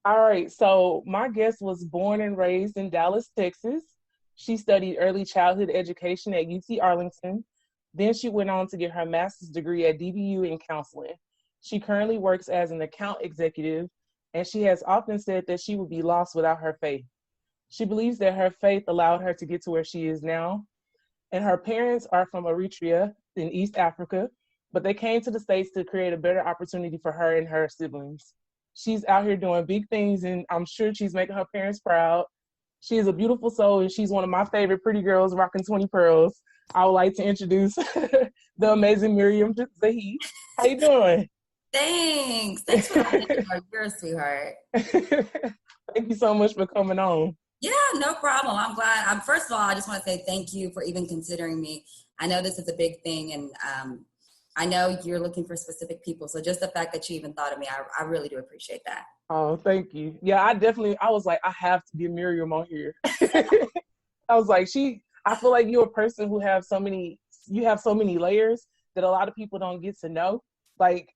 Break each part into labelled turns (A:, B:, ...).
A: All right. So my guest was born and raised in Dallas, Texas. She studied early childhood education at UT Arlington. Then she went on to get her master's degree at DBU in counseling. She currently works as an account executive, and she has often said that she would be lost without her faith. She believes that her faith allowed her to get to where she is now. And her parents are from Eritrea in East Africa, but they came to the States to create a better opportunity for her and her siblings. She's out here doing big things, and I'm sure she's making her parents proud. She is a beautiful soul, and she's one of my favorite pretty girls rocking 20 pearls. I would like to introduce the amazing Miriam Zehaie. How you doing?
B: Thanks. Thanks for having me. You're a sweetheart.
A: Thank you so much for coming on.
B: Yeah, no problem. I'm glad. First of all, I just want to say thank you for even considering me. I know this is a big thing, and I know you're looking for specific people. So just the fact that you even thought of me, I really do appreciate that.
A: Oh, thank you. Yeah, I was like, I have to get Miriam on here. I was like, I feel like you're a person who you have so many layers that a lot of people don't get to know. Like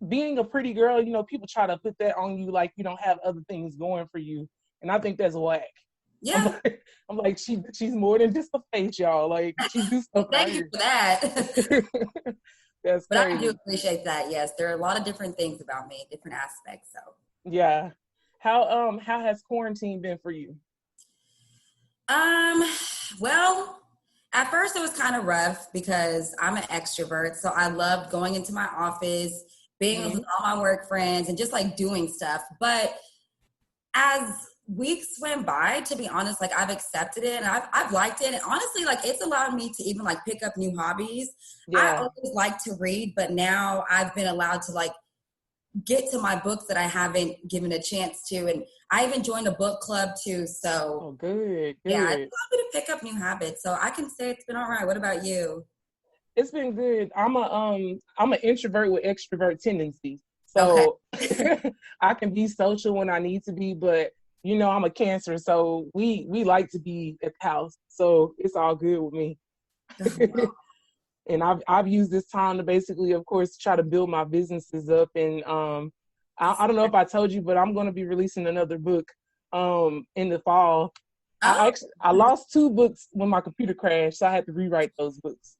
A: being a pretty girl, people try to put that on you like you don't have other things going for you. And I think that's whack.
B: Yeah.
A: I'm like she's more than just a face, y'all. Like she do stuff.
B: Thank you for that.
A: That's
B: But
A: crazy.
B: I do appreciate that. Yes, there are a lot of different things about me, different aspects. So
A: yeah. How has quarantine been for you?
B: Um, well, at first it was kind of rough because I'm an extrovert. So I loved going into my office, being
A: Mm-hmm.
B: with all my work friends and just like doing stuff. But as weeks went by, to be honest, like I've accepted it and I've liked it. And honestly, like it's allowed me to even like pick up new hobbies. I
A: Yeah.
B: always like to read, but now I've been allowed to like get to my books that I haven't given a chance to. And I even joined a book club too. So
A: Oh, good,
B: yeah, it's
A: good.
B: allowed me to pick up new habits. So I can say it's been all right. What about you?
A: It's been good. I'm an introvert with extrovert tendencies.
B: Okay.
A: So I can be social when I need to be, but I'm a Cancer, so we like to be at the house. So it's all good with me. And I've used this time to basically, of course, try to build my businesses up. And I don't know if I told you, but I'm going to be releasing another book in the fall.
B: Oh,
A: I lost two books when my computer crashed, so I had to rewrite those books.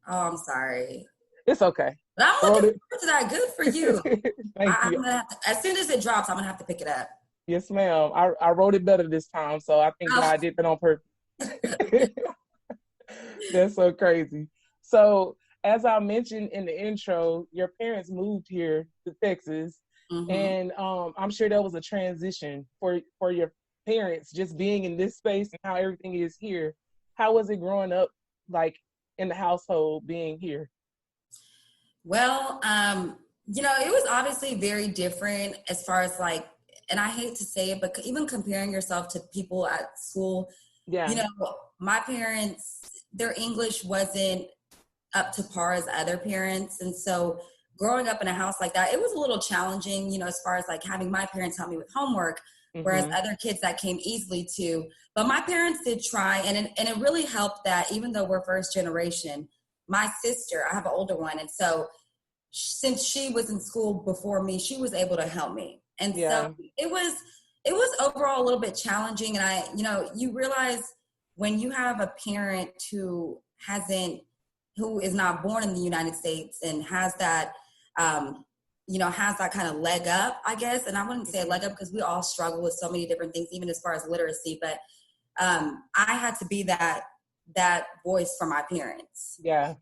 B: I'm sorry.
A: It's okay.
B: But I'm
A: I
B: looking
A: wrote it.
B: forward to that. Good for you.
A: Thank
B: I'm
A: you.
B: gonna have to, as soon as it drops, I'm gonna have to pick it up.
A: Yes, ma'am. I wrote it better this time, so I think
B: Oh,
A: God did that on purpose. That's so crazy. So, as I mentioned in the intro, your parents moved here to Texas,
B: mm-hmm.
A: and I'm sure that was a transition for your parents just being in this space and how everything is here. How was it growing up, like in the household, being here?
B: Well, it was obviously very different as far as like, and I hate to say it, but even comparing yourself to people at school, you
A: Yeah.
B: know, my parents, their English wasn't up to par as other parents. And so growing up in a house like that, it was a little challenging, as far as like having my parents help me with homework, whereas
A: Mm-hmm.
B: other kids that came easily to. But my parents did try, and it really helped that even though we're first generation, my sister, I have an older one. And so since she was in school before me, she was able to help me. And so
A: Yeah.
B: it was overall a little bit challenging. And you realize when you have a parent who is not born in the United States and has that, has that kind of leg up, I guess. And I wouldn't say a leg up because we all struggle with so many different things, even as far as literacy. But I had to be that voice for my parents.
A: Yeah.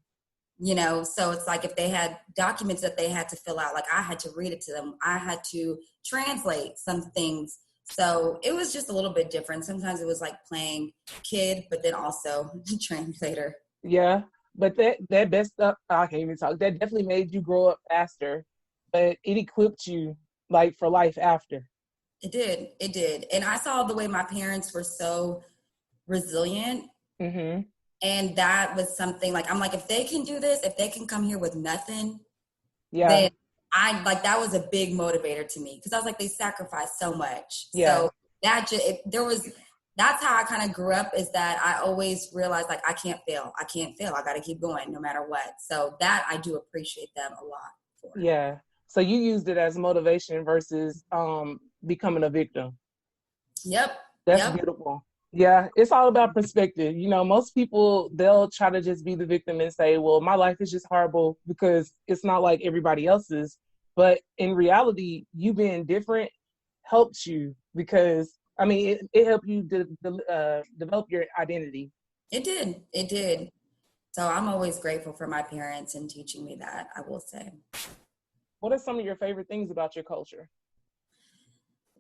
B: So it's like if they had documents that they had to fill out, like I had to read it to them. I had to translate some things. So it was just a little bit different. Sometimes it was like playing kid, but then also translator.
A: Yeah, but that best stuff I can't even talk. That definitely made you grow up faster, but it equipped you like for life after.
B: It did. It did. And I saw the way my parents were so resilient.
A: Hmm.
B: And that was something like, I'm like, if they can do this, if they can come here with nothing,
A: Yeah,
B: then I like, that was a big motivator to me. Cause I was like, they sacrificed so much.
A: yeah,
B: So that's how I kind of grew up, is that I always realized like, I can't fail. I can't fail. I got to keep going no matter what. So that I do appreciate them a lot for.
A: yeah. So you used it as motivation versus becoming a victim.
B: Yep.
A: That's
B: Yep.
A: beautiful. Yeah, it's all about perspective. You know, most people, they'll try to just be the victim and say, well, my life is just horrible because it's not like everybody else's. But in reality, you being different helps you because, I mean, it helped you develop your identity.
B: It did. It did. So I'm always grateful for my parents and teaching me that, I will say.
A: What are some of your favorite things about your culture?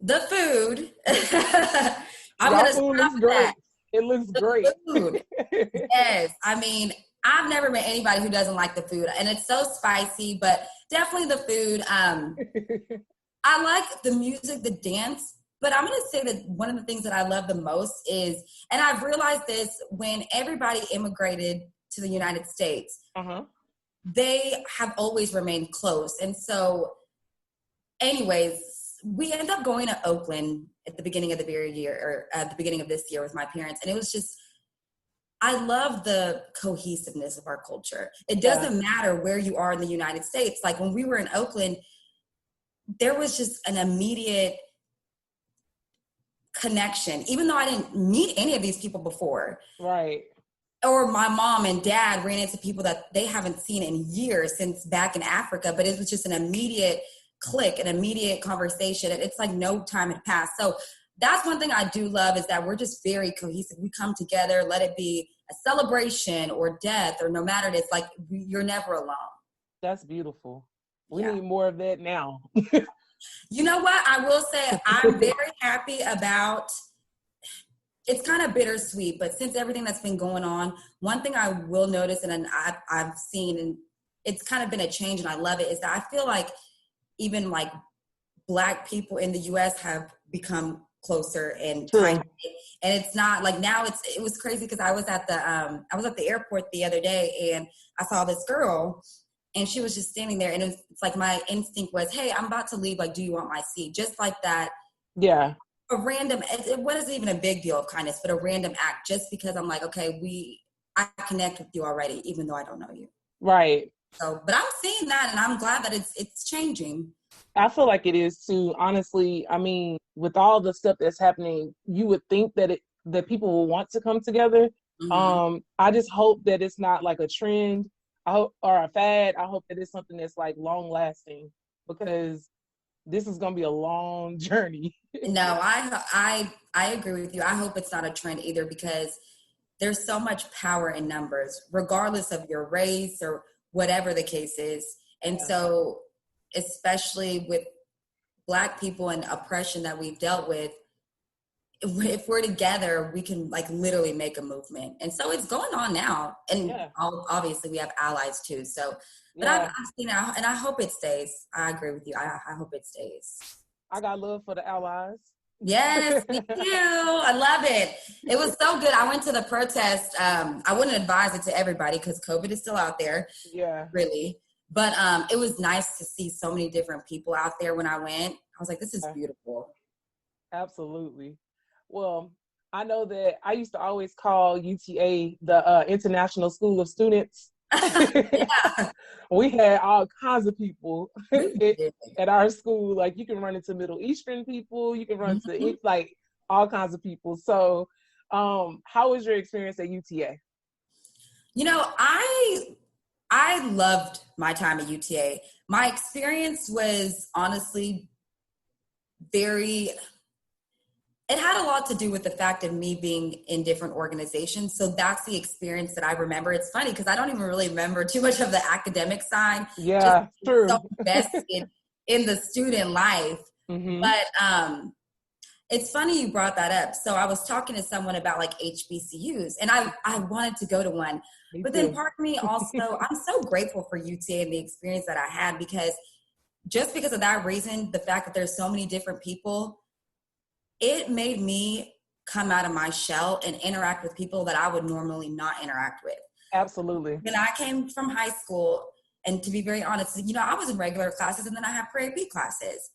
B: The food. I'm
A: Y'all
B: going to
A: food
B: stop
A: looks
B: with that.
A: great. It looks
B: The
A: great.
B: food. Yes. I mean, I've never met anybody who doesn't like the food. And it's so spicy, but definitely the food. I like the music, the dance. But I'm going to say that one of the things that I love the most is, and I've realized this when everybody immigrated to the United States,
A: Uh-huh.
B: they have always remained close. And so, anyways, we ended up going to Oakland at the beginning of the year, or at the beginning of this year with my parents. And it was just, I love the cohesiveness of our culture. It doesn't matter where you are in the United States. Like when we were in Oakland, there was just an immediate connection, even though I didn't meet any of these people before.
A: Right.
B: Or my mom and dad ran into people that they haven't seen in years since back in Africa, but it was just an immediate click, an immediate conversation. It's like no time had passed. So that's one thing I do love is that we're just very cohesive. We come together, let it be a celebration or death or no matter, it's like you're never alone.
A: That's beautiful. We
B: Yeah.
A: need more of that now.
B: You know what? I will say I'm very happy about, it's kind of bittersweet, but since everything that's been going on, one thing I will notice and I've seen, and it's kind of been a change and I love it, is that I feel like even like Black people in the US have become closer and tighter. And it's not like now it was crazy because I was at the airport the other day and I saw this girl and she was just standing there and it's like my instinct was, hey, I'm about to leave. Like, do you want my seat? Just like that.
A: Yeah.
B: A random, it wasn't even a big deal of kindness, but a random act just because I'm like, okay, I connect with you already, even though I don't know you.
A: Right.
B: So, but I'm seeing that and I'm glad that it's changing.
A: I feel like it is too. Honestly, I mean, with all the stuff that's happening, you would think that people will want to come together.
B: Mm-hmm.
A: I just hope that it's not like a trend. I hope or a fad. I hope that it's something that's like long lasting because this is gonna be a long journey.
B: No, I agree with you. I hope it's not a trend either because there's so much power in numbers, regardless of your race or whatever the case is. And so, especially with Black people and oppression that we've dealt with, if we're together, we can like literally make a movement. And so it's going on now. And obviously we have allies too. So, but I've seen it and I hope it stays. I agree with you. I hope it stays.
A: I got love for the allies.
B: Yes, me too. I love it. It was so good. I went to the protest. I wouldn't advise it to everybody because COVID is still out there.
A: Yeah.
B: Really. But it was nice to see so many different people out there when I went. I was like, this is beautiful.
A: Absolutely. Well, I know that I used to always call UTA the International School of Students.
B: Yeah.
A: We had all kinds of people at our school. Like you can run into Middle Eastern people, you can run to like all kinds of people. So how was your experience at UTA?
B: You know, I loved my time at UTA. My experience was honestly it had a lot to do with the fact of me being in different organizations. So that's the experience that I remember. It's funny because I don't even really remember too much of the academic side.
A: Yeah,
B: just
A: true.
B: So invested in the student life.
A: Mm-hmm.
B: But it's funny you brought that up. So I was talking to someone about like HBCUs and I wanted to go to one. But then part of me also, I'm so grateful for UTA and the experience that I had because just because of that reason, the fact that there's so many different people, it made me come out of my shell and interact with people that I would normally not interact with.
A: Absolutely.
B: When I came from high school, and to be very honest, you know, I was in regular classes and then I had pre-AP classes.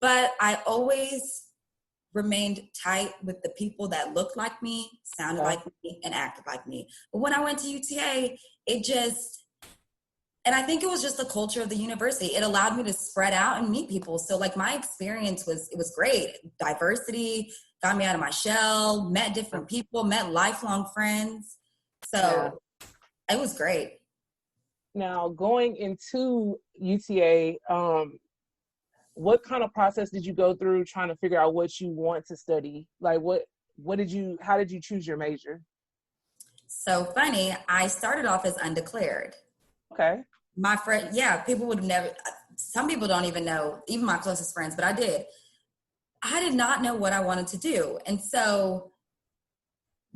B: But I always remained tight with the people that looked like me, sounded like me, and acted like me. But when I went to UTA, And I think it was just the culture of the university. It allowed me to spread out and meet people. So like my experience was great. Diversity got me out of my shell, met different people, met lifelong friends. So it was great.
A: Now, going into UTA, what kind of process did you go through trying to figure out what you want to study? Like how did you choose your major?
B: So funny, I started off as undeclared.
A: Okay.
B: My friend, people would never, some people don't even know, even my closest friends, but I did. I did not know what I wanted to do. And so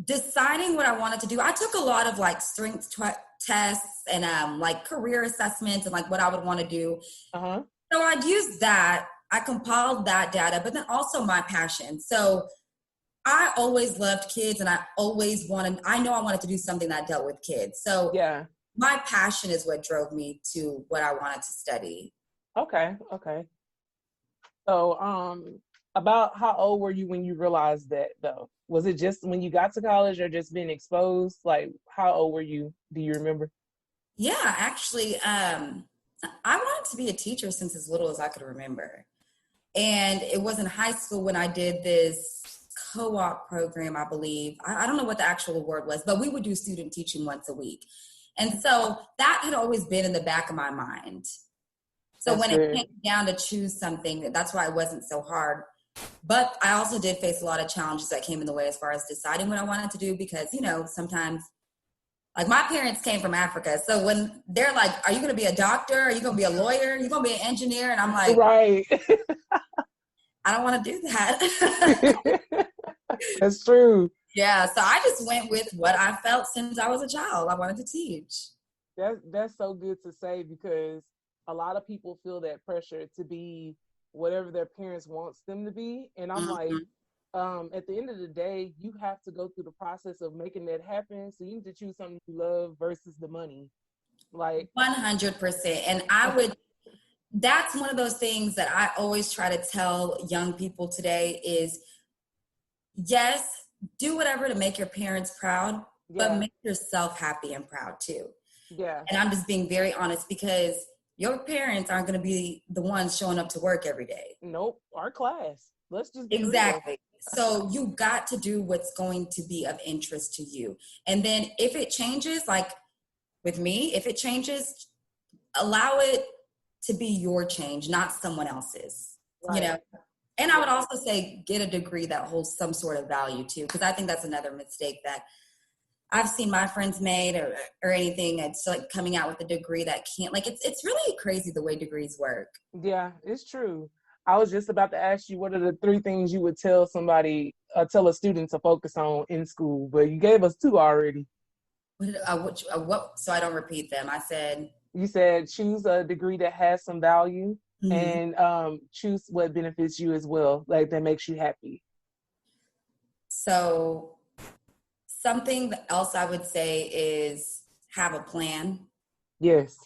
B: deciding what I wanted to do, I took a lot of like strength tests and like career assessments and like what I would want to do.
A: Uh-huh.
B: So I'd use that. I compiled that data, but then also my passion. So I always loved kids and I know I wanted to do something that dealt with kids. So
A: yeah,
B: my passion is what drove me to what I wanted to study.
A: Okay. So, about how old were you when you realized that though? Was it just when you got to college or just being exposed? Like, how old were you? Do you remember?
B: Yeah, actually, I wanted to be a teacher since as little as I could remember. And it was in high school when I did this co-op program, I believe. I don't know what the actual word was, but we would do student teaching once a week. And so that had always been in the back of my mind. So
A: That's
B: when
A: good.
B: it came down to choose something, that's why it wasn't so hard. But I also did face a lot of challenges that came in the way as far as deciding what I wanted to do because, sometimes, like my parents came from Africa. So when they're like, are you going to be a doctor? Are you going to be a lawyer? Are you going to be an engineer? And I'm like,
A: right.
B: I don't want to do that.
A: That's true.
B: Yeah. So I just went with what I felt since I was a child. I wanted to teach.
A: That's so good to say because a lot of people feel that pressure to be whatever their parents wants them to be. And I'm like, at the end of the day, you have to go through the process of making that happen. So you need to choose something you love versus the money. Like
B: 100%. And that's one of those things that I always try to tell young people today is, yes, do whatever to make your parents proud, but make yourself happy and proud too.
A: Yeah.
B: And I'm just being very honest because your parents aren't going to be the ones showing up to work every day.
A: Nope. Our class. Let's just be
B: exactly.
A: real.
B: So you got to do what's going to be of interest to you. And then if it changes, like with me, if it changes, allow it to be your change, not someone else's,
A: Right.
B: And I would also say get a degree that holds some sort of value too, because I think that's another mistake that I've seen my friends made or anything. It's like coming out with a degree that can't, like, it's really crazy the way degrees work.
A: Yeah, it's true. I was just about to ask you, what are the 3 things you would tell somebody, tell a student to focus on in school, but you gave us 2 already.
B: What? So I don't repeat them.
A: You said choose a degree that has some value and choose what benefits you as well, like that makes you happy.
B: So something else I would say is have a plan.
A: Yes.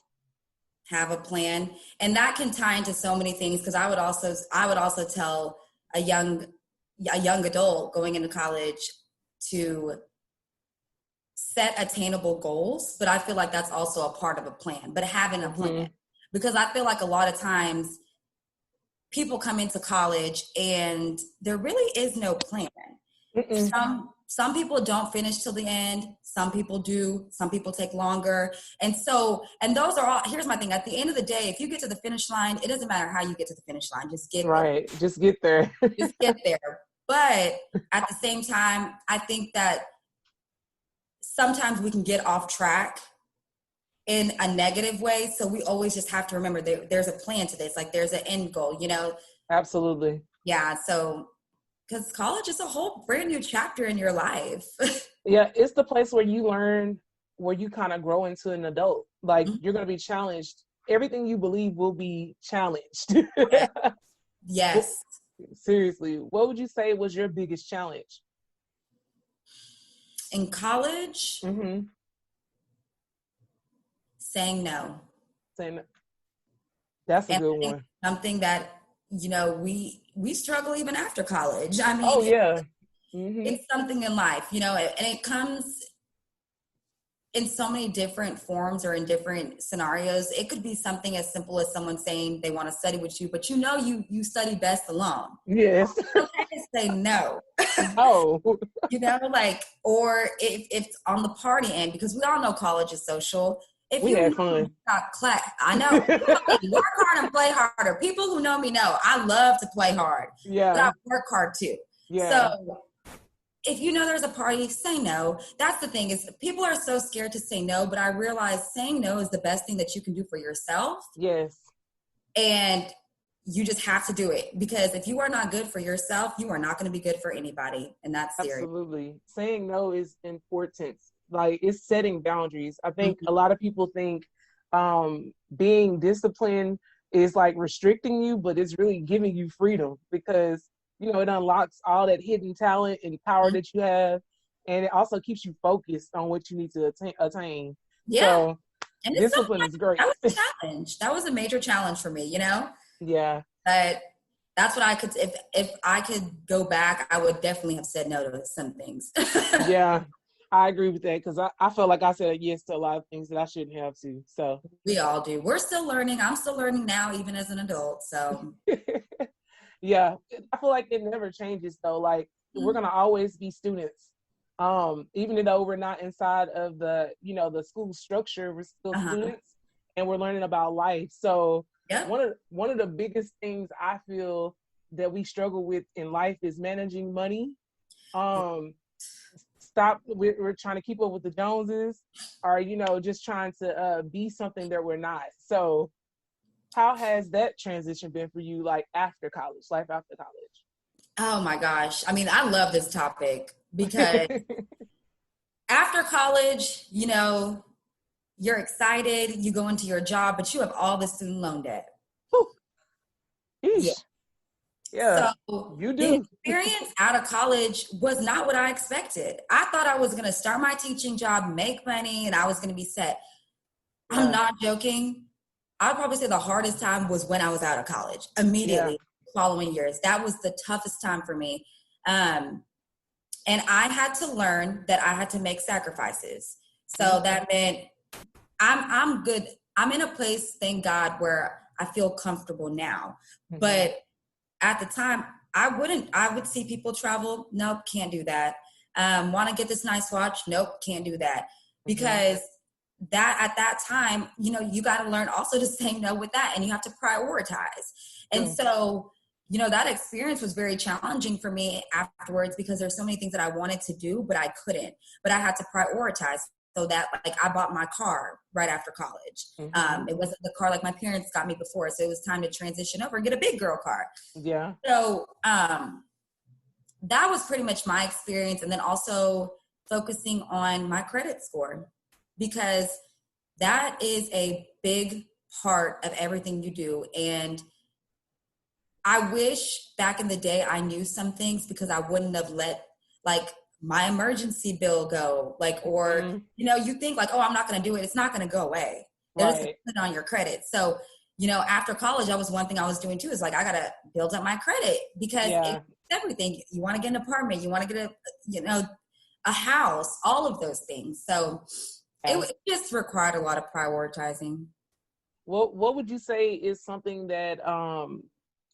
B: Have a plan. And that can tie into so many things because I would also tell a young adult going into college to set attainable goals, but I feel like that's also a part of a plan, but having a plan. Because I feel like a lot of times people come into college and there really is no plan. Some people don't finish till the end. Some people do. Some people take longer. And those are all, here's my thing. At the end of the day, if you get to the finish line, it doesn't matter how you get to the finish line. Just get
A: there. Just get there.
B: Just get there. But at the same time, I think that sometimes we can get off track in a negative way. So we always just have to remember there's a plan to this. Like there's an end goal,
A: Absolutely.
B: Yeah. So, because college is a whole brand new chapter in your life.
A: Yeah. It's the place where you learn, where you kind of grow into an adult. Like you're going to be challenged. Everything you believe will be challenged.
B: Yes.
A: Seriously. What would you say was your biggest challenge?
B: In college? Saying no.
A: That's a good one.
B: Something that, we struggle even after college. I mean,
A: yeah.
B: It's something in life, and it comes, in so many different forms or in different scenarios. It could be something as simple as someone saying they want to study with you, but you study best alone.
A: Yes.
B: It's okay to say no.
A: No.
B: Like, or if it's on the party end, because we all know college is social. If
A: We
B: you
A: had
B: know
A: fun.
B: you got class, I know. Work hard and play harder. People who know me know I love to play hard, but I work hard too.
A: Yeah.
B: So if you know there's a party, say no. That's the thing, is people are so scared to say no, but I realize saying no is the best thing that you can do for yourself.
A: Yes.
B: And you just have to do it, because if you are not good for yourself, you are not going to be good for anybody. And that's serious.
A: Absolutely. Saying no is important. Like, it's setting boundaries. I think
B: Mm-hmm.
A: a lot of people think being disciplined is like restricting you, but it's really giving you freedom, because it unlocks all that hidden talent and power that you have, and it also keeps you focused on what you need to attain.
B: Yeah.
A: So
B: And it's
A: discipline is great.
B: That was a challenge. That was a major challenge for me,
A: Yeah.
B: But that's what I could, if I could go back, I would definitely have said no to some things.
A: Yeah, I agree with that, because I felt like I said yes to a lot of things that I shouldn't have to. So
B: we all do. We're still learning. I'm still learning now, even as an adult. So
A: yeah, I feel like it never changes though. Like, we're gonna always be students. Even though we're not inside of the school structure, we're still students, and we're learning about life. So one of the biggest things I feel that we struggle with in life is managing money. We're trying to keep up with the Joneses, or just trying to be something that we're not. So how has that transition been for you, like after college, life after college?
B: Oh my gosh. I mean, I love this topic, because after college, you're excited, you go into your job, but you have all the student loan debt.
A: Yeah,
B: so
A: you do.
B: The experience out of college was not what I expected. I thought I was going to start my teaching job, make money, and I was going to be set. Yeah. I'm not joking. I'd probably say the hardest time was when I was out of college, immediately following years. That was the toughest time for me. And I had to learn that I had to make sacrifices. So that meant I'm good. I'm in a place, thank God, where I feel comfortable now. But at the time, I would see people travel. Nope, can't do that. Want to get this nice watch? Nope, can't do that. Because that at that time, you got to learn also to say no with that, and you have to prioritize. And so, that experience was very challenging for me afterwards, because there's so many things that I wanted to do, but I couldn't. But I had to prioritize. So that, like, I bought my car right after college. It wasn't the car like my parents got me before. So it was time to transition over and get a big girl car.
A: Yeah.
B: So that was pretty much my experience. And then also focusing on my credit score, because that is a big part of everything you do. And I wish back in the day I knew some things, because I wouldn't have let, like, my emergency bill go, like, or, you think like, oh, I'm not going to do it. It's not going to go away. They're just going to put it on your credit. So, after college, that was one thing I was doing too, is like, I got to build up my credit, because it's everything. You want to get an apartment, you want to get a house, all of those things. So it just required a lot of prioritizing.
A: What would you say is something that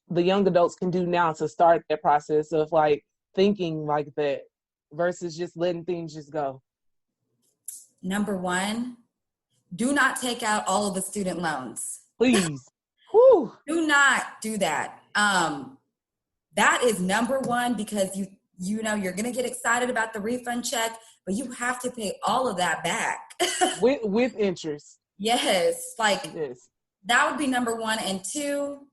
A: the young adults can do now to start that process of like thinking like that, versus just letting things just go?
B: Number one, do not take out all of the student loans.
A: Please.
B: Do not do that. That is number one, because you're going to get excited about the refund check, but you have to pay all of that back.
A: with interest.
B: Yes. That would be number one. And two,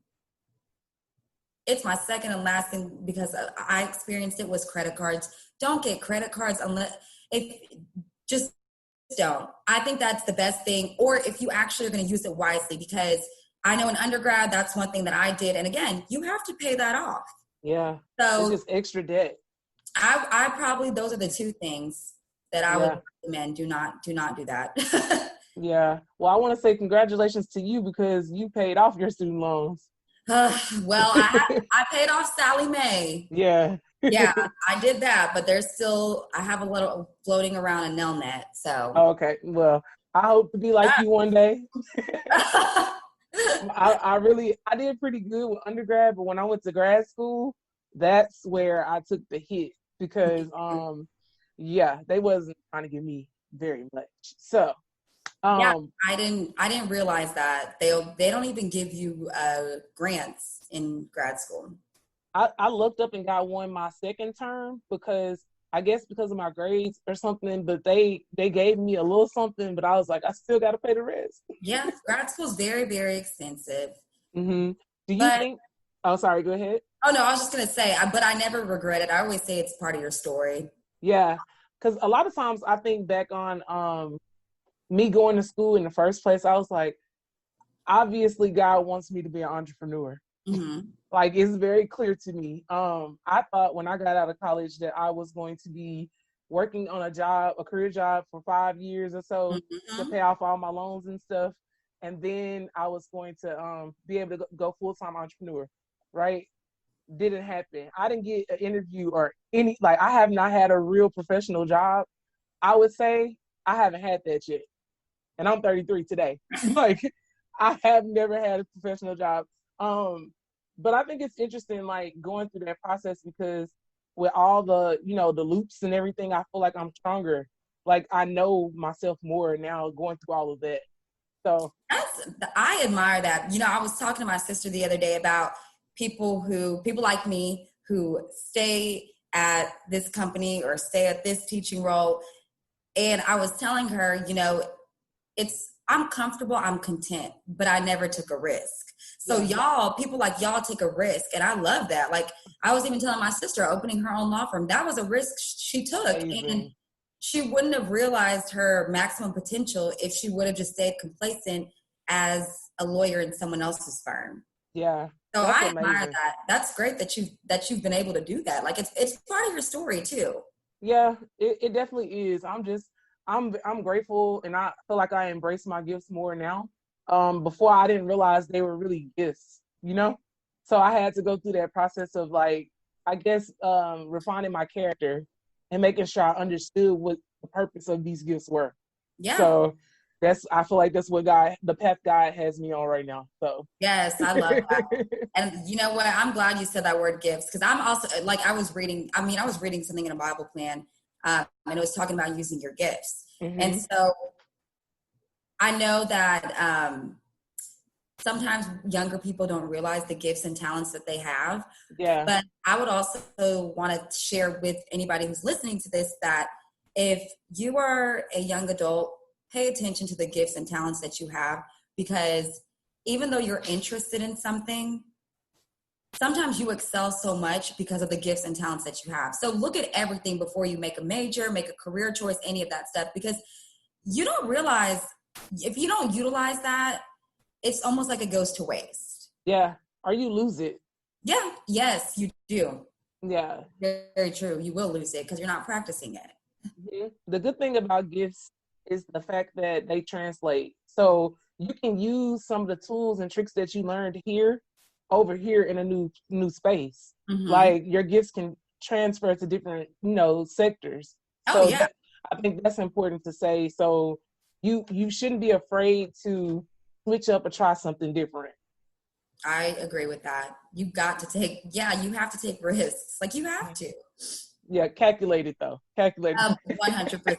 B: it's my second and last thing, because I experienced it, was credit cards. Don't get credit cards just don't. I think that's the best thing. Or if you actually are going to use it wisely, because I know in undergrad, that's one thing that I did. And again, you have to pay that off.
A: Yeah.
B: So
A: it's just extra debt.
B: I probably, those are the two things that I would recommend. Do not do that.
A: Yeah. Well, I want to say congratulations to you, because you paid off your student loans.
B: Well, I paid off Sally Mae.
A: Yeah.
B: Yeah, I did that, but I have a little floating around a nail net. So,
A: Okay, well, I hope to be like you one day. I did pretty good with undergrad, but when I went to grad school, that's where I took the hit because yeah, they wasn't trying to give me very much. So
B: yeah,
A: um
B: I didn't realize that they don't even give you grants in grad school.
A: I looked up and got one my second term because I guess because of my grades or something, but they gave me a little something, but I was like, I still gotta pay the rest.
B: Yeah, grad school is very, very expensive.
A: Hmm. Do you
B: But
A: think oh sorry, go ahead.
B: oh no, I was just gonna say, but I never regret it. I always say it's part of your story.
A: Yeah. Because a lot of times I think back on me going to school in the first place, I was like, obviously God wants me to be an entrepreneur.
B: Hmm.
A: Like it's very clear to me. I thought when I got out of college that I was going to be working on a career job for 5 years or so to
B: Hmm.
A: pay off all my loans and stuff. And then I was going to be able to go full-time entrepreneur, right? Didn't happen. I didn't get an interview or like I have not had a real professional job. I would say I haven't had that yet. And I'm 33 today. Like I have never had a professional job. But I think it's interesting, like going through that process because with all the, the loops and everything, I feel like I'm stronger. Like I know myself more now going through all of that. So
B: I admire that. I was talking to my sister the other day about people like me who stay at this company or stay at this teaching role. And I was telling her, I'm comfortable, I'm content, but I never took a risk. So
A: yeah,
B: people like y'all take a risk. And I love that. Like I was even telling my sister opening her own law firm, that was a risk she took. And
A: amazing.
B: she wouldn't have realized her maximum potential if she would have just stayed complacent as a lawyer in someone else's firm.
A: Yeah,
B: So
A: that's
B: I admire
A: amazing.
B: that. That's great that you've been able to do that. Like it's part of your story too.
A: Yeah, it definitely is. I'm grateful and I feel like I embrace my gifts more now. Before I didn't realize they were really gifts. So I had to go through that process of like, I guess refining my character and making sure I understood what the purpose of these gifts were.
B: Yeah.
A: So I feel like that's the path God has me on right now. So
B: Yes, I love that. And you know what? I'm glad you said that word gifts because I'm also like I was reading something in a Bible plan, and it was talking about using your gifts. And
A: hmm
B: so I know that sometimes younger people don't realize the gifts and talents that they have.
A: yeah,
B: But I would also want to share with anybody who's listening to this that if you are a young adult, pay attention to the gifts and talents that you have because even though you're interested in something, sometimes you excel so much because of the gifts and talents that you have. So look at everything before you make a major, make a career choice, any of that stuff, because you don't realize if you don't utilize that, it's almost like it goes to waste.
A: yeah. Or you lose it.
B: Yeah, yes, you do.
A: Yeah.
B: Very, very true. You will lose it because you're not practicing it.
A: The good thing about gifts is the fact that they translate. So you can use some of the tools and tricks that you learned here over here in a new space.
B: Mm-hmm.
A: Like your gifts can transfer to different, sectors.
B: Oh,
A: So
B: yeah.
A: that I think that's important to say. So you shouldn't be afraid to switch up or try something different.
B: I agree with that. You have to take risks. Like you have to.
A: Yeah, calculated though. Calculated.
B: 100%.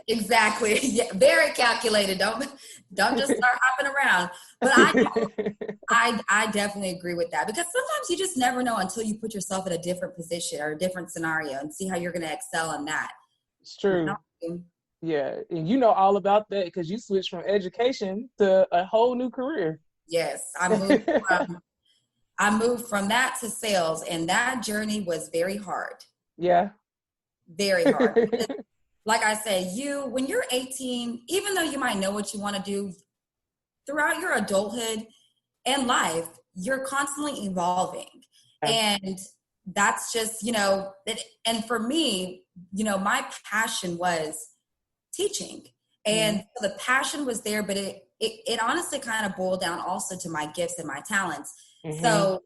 B: Exactly. Yeah, very calculated. Don't just start hopping around. But I definitely agree with that because sometimes you just never know until you put yourself in a different position or a different scenario and see how you're going to excel in that.
A: It's
B: You
A: true.
B: know?
A: Yeah, and you know all about that because you switched from education to a whole new career.
B: Yes, I moved from that to sales, and that journey was very hard.
A: Yeah.
B: Very hard. Like I said, when you're 18, even though you might know what you want to do throughout your adulthood and life, you're constantly evolving.
A: Yeah.
B: And that's just, and for me, my passion was teaching.
A: Mm-hmm.
B: And so the passion was there, but it honestly kind of boiled down also to my gifts and my talents.
A: Mm-hmm.
B: So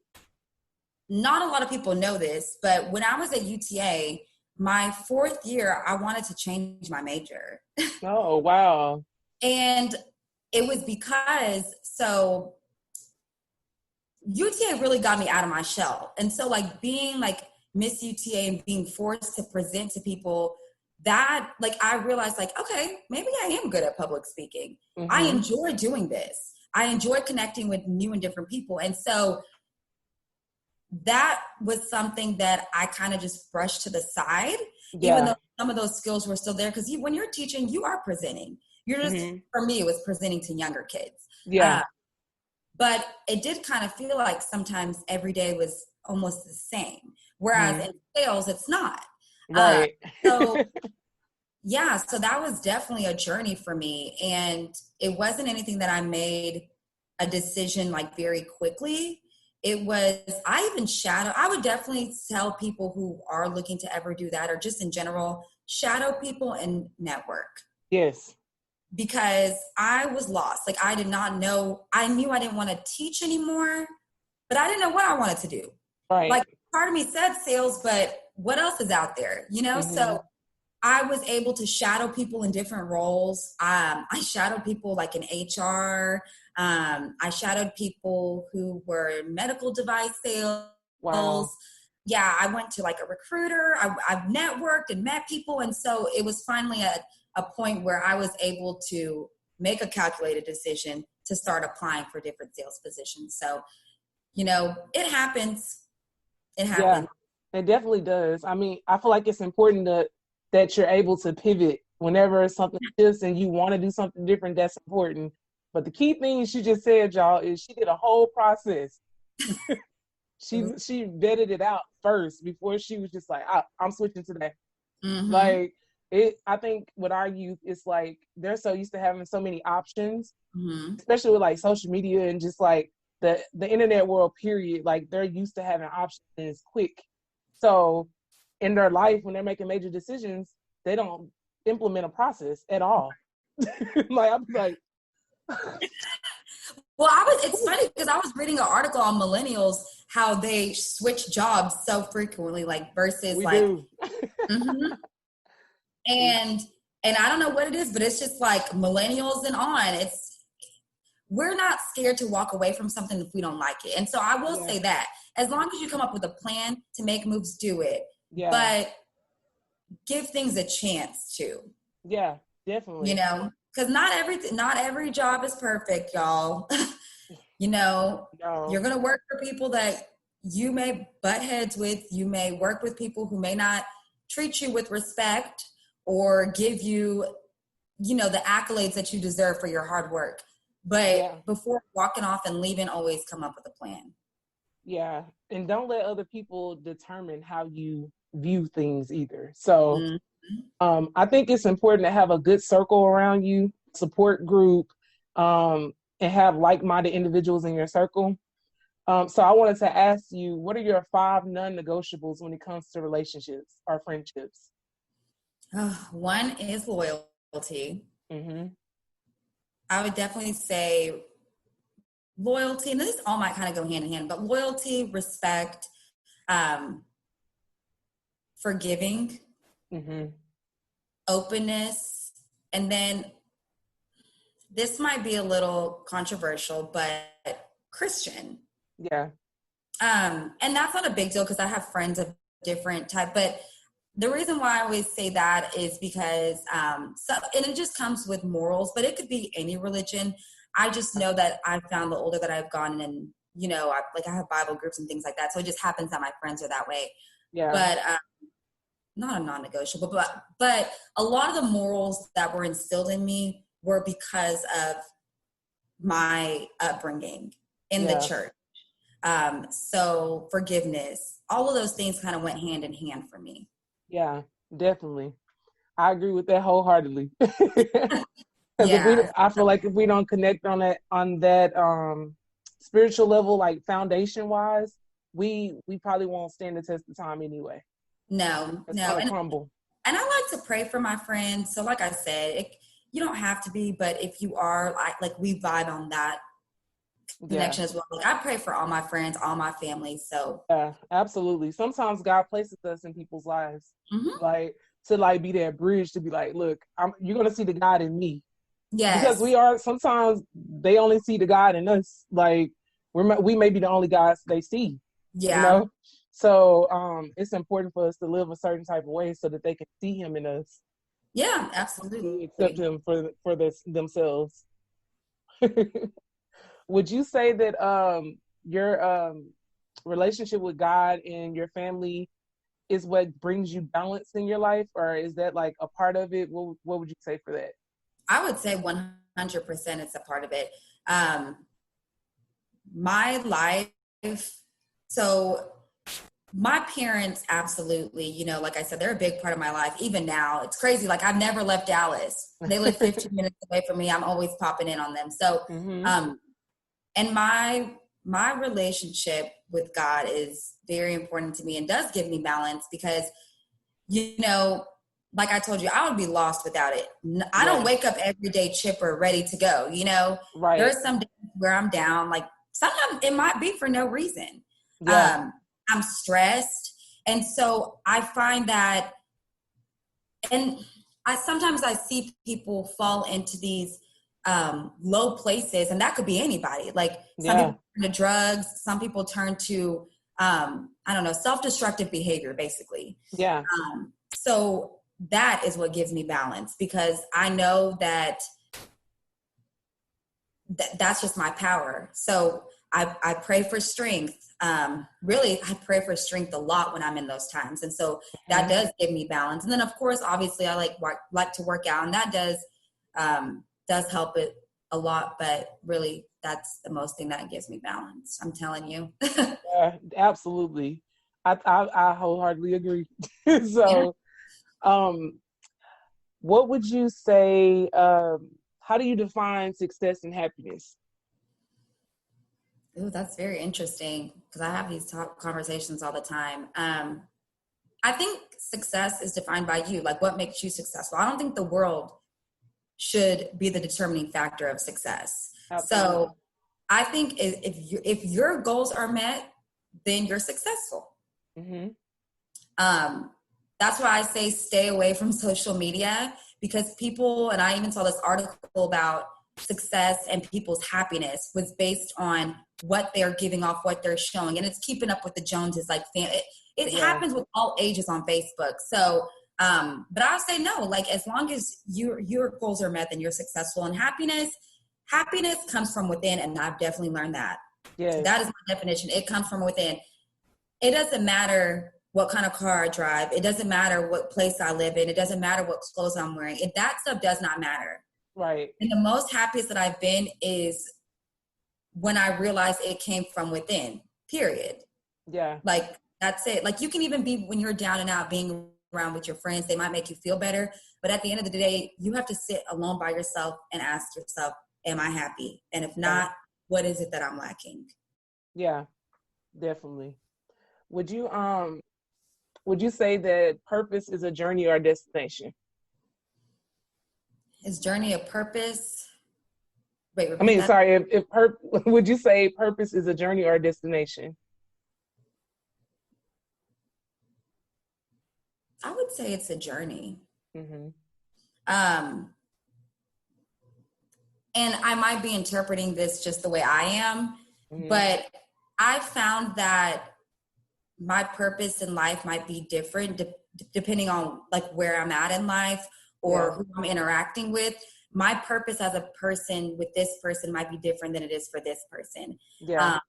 B: not a lot of people know this, but when I was at UTA, my 4th year, I wanted to change my major.
A: Oh, wow.
B: And it was because, so UTA really got me out of my shell. And so like being like Miss UTA and being forced to present to people, that like I realized like, okay, maybe I am good at public speaking.
A: Mm-hmm.
B: I enjoy doing this. I enjoy connecting with new and different people. And so that was something that I kind of just brushed to the side, even though some of those skills were still there. Because when you're teaching, you are presenting. You're just, for me, it was presenting to younger kids.
A: Yeah.
B: But it did kind of feel like sometimes every day was almost the same. Whereas in sales, it's not.
A: Right.
B: So that was definitely a journey for me. And it wasn't anything that I made a decision like very quickly. It was, I would definitely tell people who are looking to ever do that, or just in general, shadow people and network.
A: Yes.
B: Because I was lost. Like I did not know, I knew I didn't want to teach anymore, but I didn't know what I wanted to do.
A: Right.
B: Like part of me said sales, but what else is out there? You know? So I was able to shadow people in different roles. I shadowed people like in HR. I shadowed people who were medical device sales.
A: Wow.
B: Yeah, I went to like a recruiter. I've networked and met people. And so it was finally a point where I was able to make a calculated decision to start applying for different sales positions. So, you know, it happens. It happens.
A: Yeah, it definitely does. I mean, I feel like it's important that you're able to pivot whenever something shifts and you want to do something different. That's important. But the key thing she just said, y'all, is she did a whole process. she vetted it out first before she was just like, I'm switching today. Like I think with our youth, it's like they're so used to having so many options, especially with like social media and just like the internet world, period. Like they're used to having options quick. So in their life, when they're making major decisions, they don't implement a process at all. Like I'm like,
B: well, it's funny because I was reading an article on millennials, how they switch jobs so frequently, like versus
A: we
B: like,
A: do.
B: and I don't know what it is, but it's just like millennials and on. We're not scared to walk away from something if we don't like it. And so I will say that as long as you come up with a plan to make moves, do it. Yeah. But give things a chance too.
A: Yeah, definitely.
B: You know, because not every job is perfect, y'all. You know, you're going to work for people that you may butt heads with. You may work with people who may not treat you with respect or give you, you know, the accolades that you deserve for your hard work. But before walking off and leaving, always come up with a plan.
A: Yeah. And don't let other people determine how you view things either. So I think it's important to have a good circle around you, support group, and have like-minded individuals in your circle. So I wanted to ask you, what are your 5 non-negotiables when it comes to relationships or friendships?
B: One is loyalty. I would definitely say loyalty, and this all might kind of go hand in hand, but loyalty, respect, forgiving, openness, and then this might be a little controversial, but Christian.
A: Yeah.
B: And that's not a big deal because I have friends of different type, but the reason why I always say that is because, and it just comes with morals, but it could be any religion. I just know that I've found the older that I've gone and, you know, I have Bible groups and things like that. So it just happens that my friends are that way. Yeah. But not a non-negotiable, but a lot of the morals that were instilled in me were because of my upbringing in the church. So forgiveness, all of those things kind of went hand in hand for me.
A: Yeah, definitely. I agree with that wholeheartedly. I feel like if we don't connect on that spiritual level, like foundation wise, we probably won't stand the test of time anyway.
B: No.
A: And crumble.
B: And I like to pray for my friends. So like I said, you don't have to be, but if you are, like we vibe on that
A: Yeah.
B: connection as well. Like I pray for all my friends, all my family. So
A: Yeah, absolutely. Sometimes God places us in people's lives,
B: mhm.
A: like to like be that bridge to be like, look, you're gonna see the God in me, because
B: Yes.
A: we are. Sometimes they only see the God in us. Like we may be the only gods they see, you
B: Yeah.
A: know. So it's important for us to live a certain type of way so that they can see Him in us,
B: Yeah,
A: to accept
B: absolutely.
A: Him for this themselves. Would you say that your relationship with God and your family is what brings you balance in your life, or is that like a part of it? What would you say for that?
B: I would say 100% it's a part of it. Um, my life, so my parents absolutely, you know, like I said, they're a big part of my life. Even now, it's crazy. Like I've never left Dallas. They live 15 minutes away from me. I'm always popping in on them. So,
A: Mm-hmm.
B: um, and my relationship with God is very important to me and does give me balance because, you know, like I told you, I would be lost without it. I don't
A: Yeah.
B: wake up every day chipper, ready to go. You know, there
A: Right.
B: are some days where I'm down. Like sometimes it might be for no reason.
A: Yeah.
B: I'm stressed. And so I find that, and sometimes I see people fall into these low places, and that could be anybody. Like some
A: Yeah.
B: people turn to drugs, some people turn to, I don't know, self-destructive behavior, basically.
A: Yeah.
B: So that is what gives me balance because I know that that's just my power. So I pray for strength. Really, I pray for strength a lot when I'm in those times. And so that
A: Mm-hmm.
B: does give me balance. And then of course, obviously I like to work out, and that does help it a lot, but really that's the most thing that gives me balance. I'm telling you.
A: Yeah, absolutely. I wholeheartedly agree.
B: Yeah.
A: So, um, what would you say? How do you define success and happiness?
B: Ooh, that's very interesting because I have these talk conversations all the time. I think success is defined by you, like what makes you successful. I don't think the world should be the determining factor of success.
A: Absolutely.
B: So I think if your goals are met, then you're successful.
A: Mm-hmm.
B: Um, that's why I say stay away from social media because people, and I even saw this article about success and people's happiness was based on what they're giving off, what they're showing, and it's keeping up with the Joneses. Like it
A: Yeah.
B: happens with all ages on Facebook. So, but I would say no. Like as long as your goals are met, then you're successful. And happiness comes from within, and I've definitely learned that.
A: Yes.
B: That is my definition. It comes from within. It doesn't matter what kind of car I drive. It doesn't matter what place I live in. It doesn't matter what clothes I'm wearing. That stuff does not matter.
A: Right.
B: And the most happiest that I've been is when I realized it came from within, period.
A: Yeah.
B: Like, that's it. Like, you can even be, when you're down and out, being around with your friends, they might make you feel better. But at the end of the day, you have to sit alone by yourself and ask yourself, am I happy? And if
A: Yeah.
B: not, what is it that I'm lacking?
A: Yeah. Definitely. Would you would you say that purpose is a journey or a destination?
B: Is journey a purpose? Wait,
A: I
B: repeat
A: mean,
B: that.
A: sorry, would you say purpose is a journey or a destination?
B: I would say it's a journey.
A: Mm-hmm.
B: Um, and I might be interpreting this just the way I am,
A: Mm-hmm.
B: but I found that my purpose in life might be different depending on like where I'm at in life or
A: Yeah.
B: who I'm interacting with. My purpose as a person with this person might be different than it is for this person.
A: Yeah.
B: Um,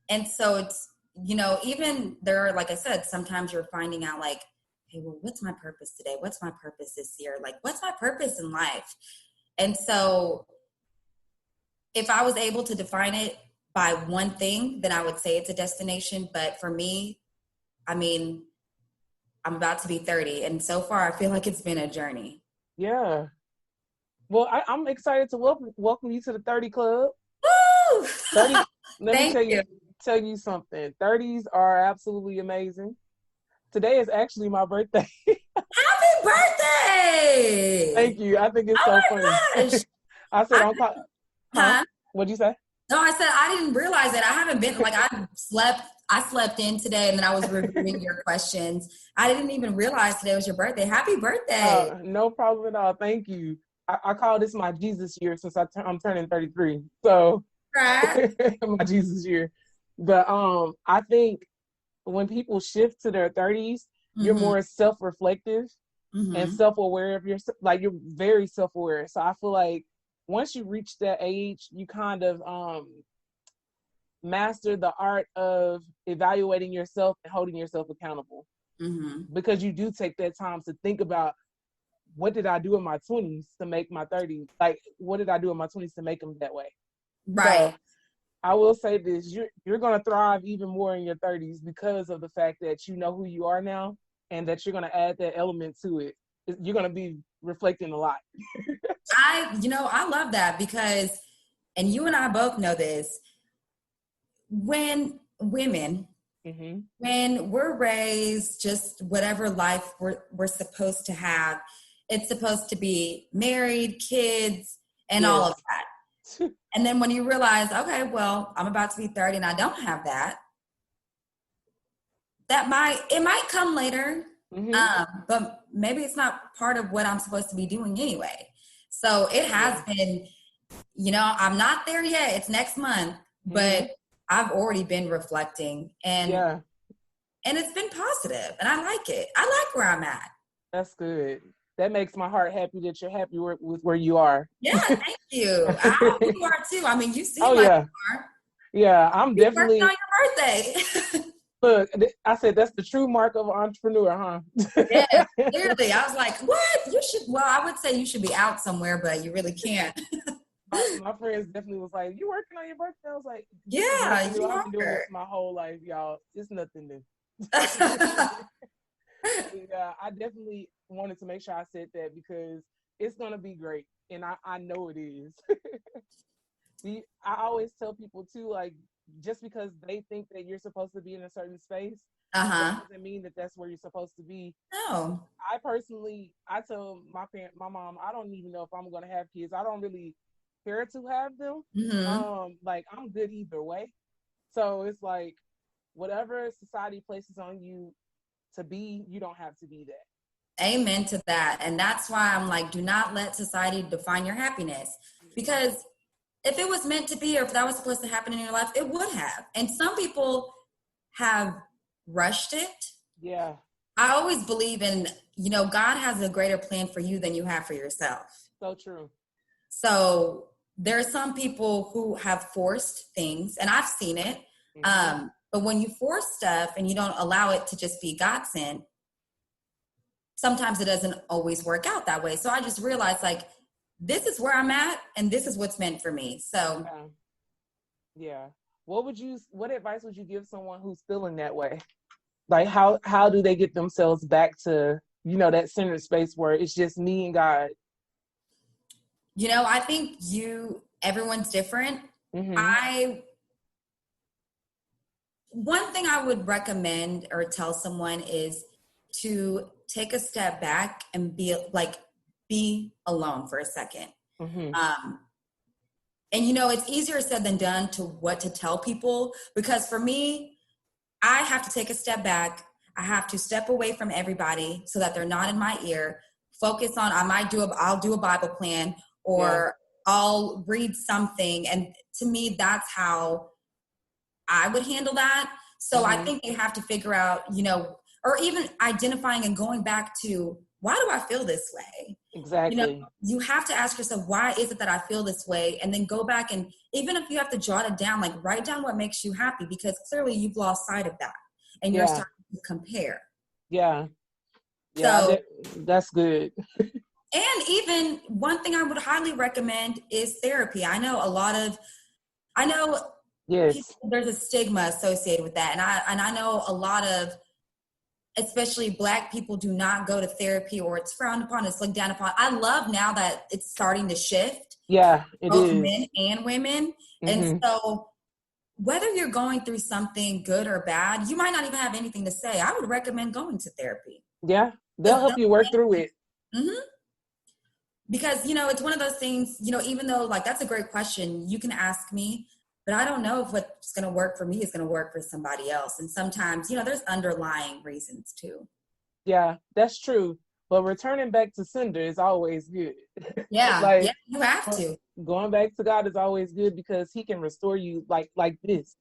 B: and so it's, you know, even there, like I said, sometimes you're finding out like, hey, well, what's my purpose today? What's my purpose this year? Like, what's my purpose in life? And so if I was able to define it by one thing, then I would say it's a destination. But for me, I mean, I'm about to be 30, and so far I feel like it's been a journey.
A: Yeah. Well, I'm excited to welcome you to the 30 Club.
B: Woo!
A: 30, let me
B: Thank you.
A: tell you something. 30s are absolutely amazing. Today is actually my birthday.
B: Happy birthday!
A: Thank you. I think it's
B: Oh
A: so
B: my
A: funny.
B: gosh!
A: I said,
B: I,
A: huh?
B: huh?
A: What'd you say?
B: No, I said I didn't realize it. I haven't been like I slept in today and then I was reviewing your questions. I didn't even realize today was your birthday. Happy birthday.
A: No problem at all. Thank you. I call this my Jesus year since I'm turning 33. So
B: Right.
A: my Jesus year. But I think when people shift to their 30s, you're
B: Mm-hmm.
A: more self-reflective and
B: Mm-hmm.
A: self-aware of yourself. Like you're very self-aware. So I feel like once you reach that age, you kind of master the art of evaluating yourself and holding yourself accountable.
B: Mm-hmm.
A: Because you do take that time to think about what did I do in my 20s to make my 30s? Like, what did I do in my 20s to make them that way?
B: Right.
A: So I will say this, you're going to thrive even more in your 30s because of the fact that you know who you are now and that you're going to add that element to it. You're going to be reflecting a lot.
B: I love that because, and you and I both know this, when women,
A: Mm-hmm.
B: when we're raised just whatever life we're supposed to have, it's supposed to be married, kids, and all of
A: Yes.
B: that. And then when you realize, okay, well, I'm about to be 30 and I don't have that, it might come later,
A: Mm-hmm.
B: but maybe it's not part of what I'm supposed to be doing anyway. So it has been, I'm not there yet. It's next month, but I've already been reflecting and it's been positive and I like it. I like where I'm at.
A: That's good. That makes my heart happy that you're happy with where you are.
B: Yeah, thank you. I hope you are too. I mean, you seem like
A: Yeah.
B: you are.
A: Yeah, I'm
B: You're
A: definitely.
B: working on your birthday.
A: Look, I said that's the true mark of an entrepreneur, huh?
B: Yeah, clearly. I was like, what? Well, I would say you should be out somewhere, but you really can't.
A: My friends definitely was like, "You working on your birthday?" I was like,
B: yeah,
A: I've been doing this my whole life, y'all. It's nothing new." Yeah, I definitely wanted to make sure I said that because it's gonna be great, and I know it is. I always tell people too, like, just because they think that you're supposed to be in a certain space, that doesn't mean that that's where you're supposed to be.
B: No.
A: I tell my mom, I don't even know if I'm gonna have kids. I don't really care to have them. Like I'm good either way. So it's like whatever society places on you to be, you don't have to be that.
B: Amen to that. And that's why I'm like, do not let society define your happiness. Because if it was meant to be, or if that was supposed to happen in your life, it would have. And some people have rushed it.
A: Yeah.
B: I always believe in, God has a greater plan for you than you have for yourself.
A: So true.
B: So there are some people who have forced things, and I've seen it. But when you force stuff and you don't allow it to just be God sent, sometimes it doesn't always work out that way. So I just realized, like, this is where I'm at, and this is what's meant for me. So,
A: yeah. What advice would you give someone who's feeling that way? Like, how do they get themselves back to, that centered space where it's just me and God?
B: I think everyone's different. One thing I would recommend or tell someone is to take a step back and be alone for a second. And it's easier said than done what to tell people, because for me, I have to take a step back. I have to step away from everybody so that they're not in my ear. Focus on, I'll do a Bible plan, or I'll read something. And to me, that's how I would handle that. So I think you have to figure out, or even identifying and going back to, why do I feel this way?
A: Exactly.
B: You have to ask yourself, why is it that I feel this way? And then go back, and even if you have to jot it down, like write down what makes you happy, because clearly you've lost sight of that and you're starting to compare.
A: Yeah.
B: So,
A: that's good.
B: And even one thing I would highly recommend is therapy. I know there's a stigma associated with that. And I know a lot of, especially Black people, do not go to therapy, or it's frowned upon, it's looked down upon. I love now that it's starting to shift.
A: Yeah, it
B: both
A: is.
B: Men and women. And so whether you're going through something good or bad, you might not even have anything to say. I would recommend going to therapy.
A: Yeah, they'll help you work through it.
B: Because, it's one of those things, even though, like, that's a great question. You can ask me, but I don't know if what's going to work for me is going to work for somebody else. And sometimes, there's underlying reasons too.
A: Yeah, that's true. But returning back to sender is always good.
B: Yeah.
A: Like,
B: Yeah, you have to.
A: Going back to God is always good because he can restore you like this.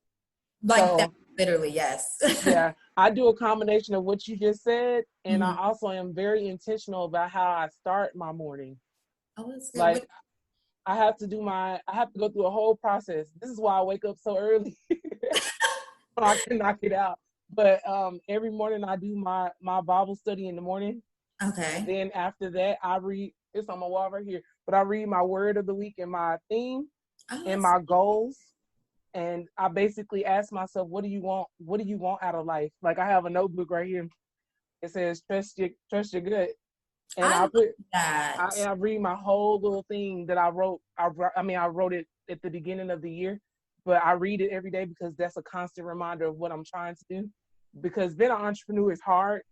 B: Like that,
A: So
B: literally, yes.
A: yeah, I do a combination of what you just said, and I
B: Mhm.
A: also am very intentional about how I start my morning.
B: Oh, that's good.
A: Like I have to go through a whole process. This is why I wake up so early. So I can knock it out. But every morning I do my Bible study in the morning. And
B: Okay.
A: then after that I read, it's on my wall right here, but I read my word of the week and my theme
B: Oh,
A: and my goals. And I basically ask myself, what do you want? What do you want out of life? Like I have a notebook right here. It says trust your gut. And
B: I
A: I
B: love
A: put
B: that.
A: I read my whole little thing that I wrote. I wrote it at the beginning of the year, but I read it every day because that's a constant reminder of what I'm trying to do. Because being an entrepreneur is hard,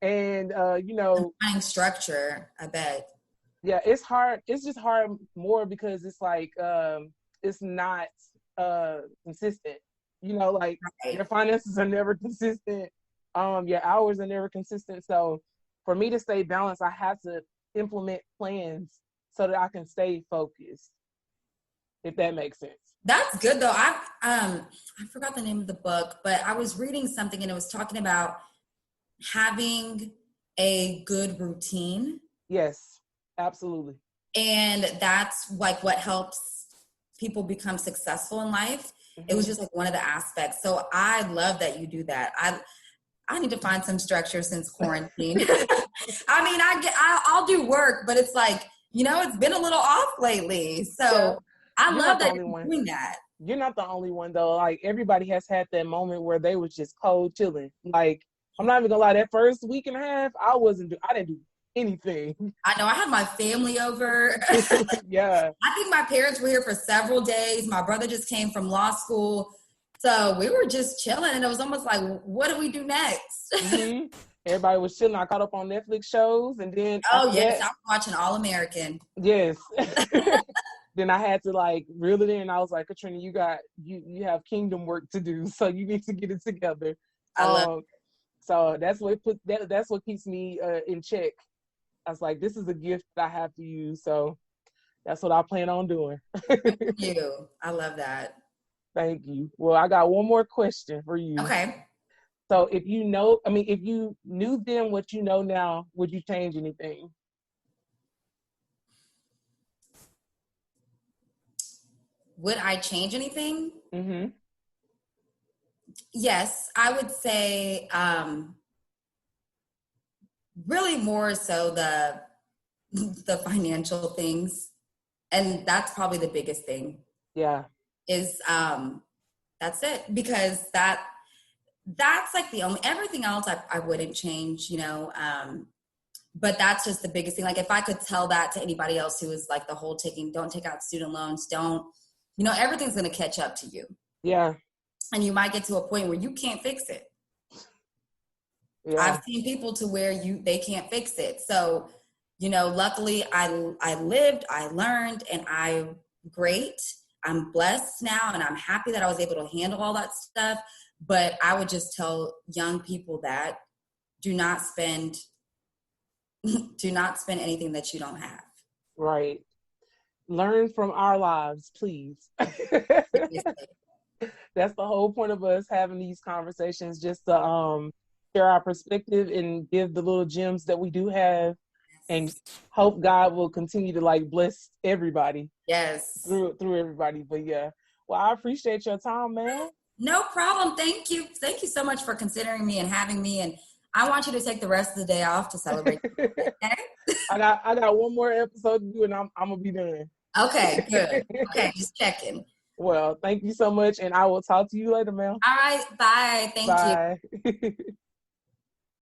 A: and
B: Finding structure, I bet.
A: yeah, it's hard. It's just hard more because it's like it's not consistent. Like
B: Right.
A: your finances are never consistent. Your hours are never consistent. So for me to stay balanced, I have to implement plans so that I can stay focused, if that makes sense.
B: That's good though. I forgot the name of the book, but I was reading something and it was talking about having a good routine.
A: Yes, absolutely.
B: And that's like what helps people become successful in life. It was
A: Hmm.
B: just like one of the aspects. So I love that you do that. I need to find some structure since quarantine. I mean, I'll do work, but it's like, it's been a little off lately.
A: Yeah,
B: So I
A: you're
B: love
A: not the
B: that
A: only
B: you're
A: one.
B: doing that.
A: You're not the only one though. Like everybody has had that moment where they was just cold chilling. Like I'm not even gonna lie, that first week and a half, I didn't do anything.
B: I know I had my family over.
A: Yeah.
B: I think my parents were here for several days. My brother just came from law school. So we were just chilling and it was almost like, what do we do next?
A: Hmm. Everybody was chilling. I caught up on Netflix shows, and then
B: Oh
A: after
B: yes,
A: that,
B: I was watching All American.
A: yes. Then I had to like reel it in. I was like, Katrina, you have kingdom work to do, so you need to get it together.
B: I love
A: Um, so that's what keeps me in check. I was like, this is a gift that I have to use, so that's what I plan on doing.
B: you. I love that.
A: Thank you. Well, I got one more question for you.
B: Okay.
A: So if if you knew then what you know now, would you change anything?
B: Would I change anything?
A: Mm-hmm.
B: Yes, I would say really more so the financial things. And that's probably the biggest thing
A: Yeah.
B: is that's it. Because that's like the only everything else I wouldn't change, but that's just the biggest thing. Like if I could tell that to anybody else who is like the whole don't take out student loans, don't, everything's going to catch up to you.
A: Yeah.
B: And you might get to a point where you can't fix it.
A: Yeah.
B: I've seen people to where they can't fix it. So, luckily I lived, I learned, and I'm blessed now and I'm happy that I was able to handle all that stuff. But I would just tell young people that do not spend anything that you don't have.
A: Right. Learn from our lives, please. That's the whole point of us having these conversations, just to share our perspective and give the little gems that we do have, and hope God will continue to like bless everybody
B: Yes.
A: through everybody. But yeah, well, I appreciate your time, man.
B: No problem. Thank you. Thank you so much for considering me and having me. And I want you to take the rest of the day off to celebrate. Okay.
A: I got one more episode to do, and I'm gonna be done.
B: Okay. Good. Okay. Just checking.
A: Well, thank you so much, and I will talk to you later, ma'am.
B: All right. Bye. Thank you.
A: Bye.